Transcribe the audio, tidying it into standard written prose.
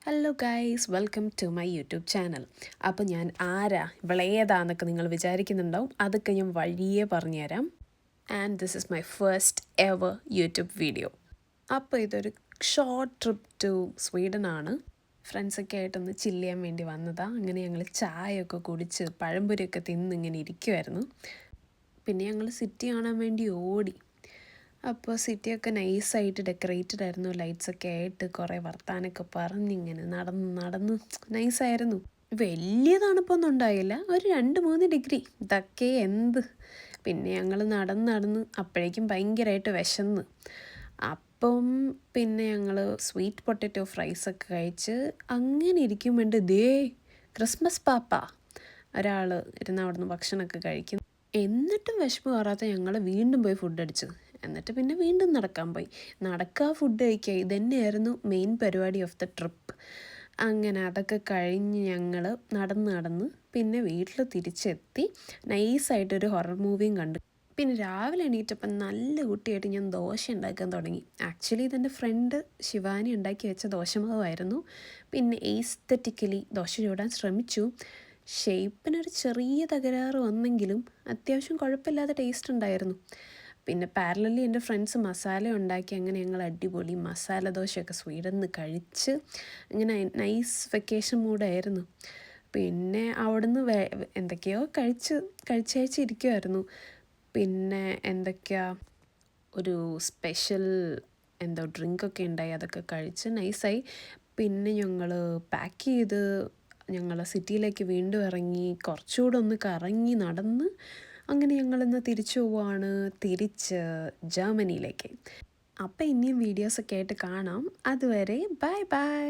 Hello guys, welcome to my YouTube channel. അപ്പോൾ ഞാൻ ആരാ ഇവളേതാന്നൊക്കെ നിങ്ങൾ വിചാരിക്കുന്നുണ്ടാവും. അതൊക്കെ ഞാൻ വഴിയേ പറഞ്ഞുതരാം. And this is my first ever YouTube video. അപ്പോൾ ഇതൊരു ഷോർട്ട് ട്രിപ്പ് ടു സ്വീഡൻ ആണ്. ഫ്രണ്ട്സൊക്കെ ആയിട്ടൊന്ന് ചില്ല് ചെയ്യാൻ വേണ്ടി വന്നതാണ്. അങ്ങനെ ഞങ്ങൾ ചായയൊക്കെ കുടിച്ച് പഴംപൊരിയൊക്കെ തിന്ന് ഇങ്ങനെ ഇരിക്കുമായിരുന്നു. പിന്നെ ഞങ്ങൾ സിറ്റി കാണാൻ വേണ്ടി ഓടി. അപ്പോൾ സിറ്റിയൊക്കെ നൈസായിട്ട് ഡെക്കറേറ്റഡ് ആയിരുന്നു, ലൈറ്റ്സൊക്കെ ആയിട്ട് കുറേ വർത്താനൊക്കെ പറഞ്ഞിങ്ങനെ നടന്ന് നൈസായിരുന്നു. വലിയ തണുപ്പൊന്നും ഉണ്ടായില്ല, ഒരു 2-3 ഡിഗ്രി, ഇതൊക്കെ എന്ത്. പിന്നെ ഞങ്ങൾ നടന്ന് അപ്പോഴേക്കും ഭയങ്കരമായിട്ട് വിശന്ന്. അപ്പം പിന്നെ ഞങ്ങൾ സ്വീറ്റ് പൊട്ടറ്റോ ഫ്രൈസൊക്കെ കഴിച്ച് അങ്ങനെ ഇരിക്കുമ്പോണ്ട് ക്രിസ്മസ് പാപ്പ ഒരാൾ ഇരുന്ന് അവിടുന്ന് ഭക്ഷണമൊക്കെ കഴിക്കും. എന്നിട്ടും വിശപ്പ് മാറാത്ത ഞങ്ങൾ വീണ്ടും പോയി ഫുഡ് അടിച്ചു. എന്നിട്ട് പിന്നെ വീണ്ടും നടക്കാൻ പോയി, നടക്കുക, ഫുഡ് കഴിക്കുക, ഇതന്നെയായിരുന്നു മെയിൻ പരിപാടി ഓഫ് ദ ട്രിപ്പ്. അങ്ങനെ അതൊക്കെ കഴിഞ്ഞ് ഞങ്ങൾ നടന്ന് പിന്നെ വീട്ടിൽ തിരിച്ചെത്തി. നൈസായിട്ടൊരു ഹൊറർ മൂവിയും കണ്ടു. പിന്നെ രാവിലെ എണീറ്റപ്പം നല്ല കുട്ടിയായിട്ട് ഞാൻ ദോശ ഉണ്ടാക്കാൻ തുടങ്ങി. ആക്ച്വലി ഇതെൻ്റെ ഫ്രണ്ട് ശിവാനി ഉണ്ടാക്കി വെച്ച ദോശമാവായിരുന്നു. പിന്നെ എസ്തെറ്റിക്കലി ദോശ ചൂടാൻ ശ്രമിച്ചു. ഷേപ്പിനൊരു ചെറിയ തകരാറ് വന്നെങ്കിലും അത്യാവശ്യം കുഴപ്പമില്ലാത്ത ടേസ്റ്റ് ഉണ്ടായിരുന്നു. പിന്നെ പാരലലി എൻ്റെ ഫ്രണ്ട്സ് മസാല ഉണ്ടാക്കി. അങ്ങനെ ഞങ്ങൾ അടിപൊളി മസാല ദോശയൊക്കെ സ്വീഡനിൽ നിന്ന് കഴിച്ച് ഇങ്ങനെ നൈസ് വെക്കേഷൻ മൂഡായിരുന്നു. പിന്നെ അവിടുന്ന് എന്തൊക്കെയോ കഴിച്ചിരിക്കുമായിരുന്നു. പിന്നെ എന്തൊക്കെയാ ഒരു സ്പെഷ്യൽ ഡ്രിങ്കൊക്കെ ഉണ്ടായി, അതൊക്കെ കഴിച്ച് നൈസായി. പിന്നെ ഞങ്ങൾ പാക്ക് ചെയ്ത് ഞങ്ങൾ സിറ്റിയിലേക്ക് വീണ്ടും ഇറങ്ങി, കുറച്ചുകൂടെ ഒന്ന് കറങ്ങി നടന്ന് അങ്ങനെ ഞങ്ങളിന്ന് തിരിച്ചു പോവുകയാണ്, തിരിച്ച് ജർമ്മനിയിലേക്ക്. അപ്പം ഇനിയും വീഡിയോസൊക്കെ ആയിട്ട് കാണാം. അതുവരെ ബൈ ബൈ.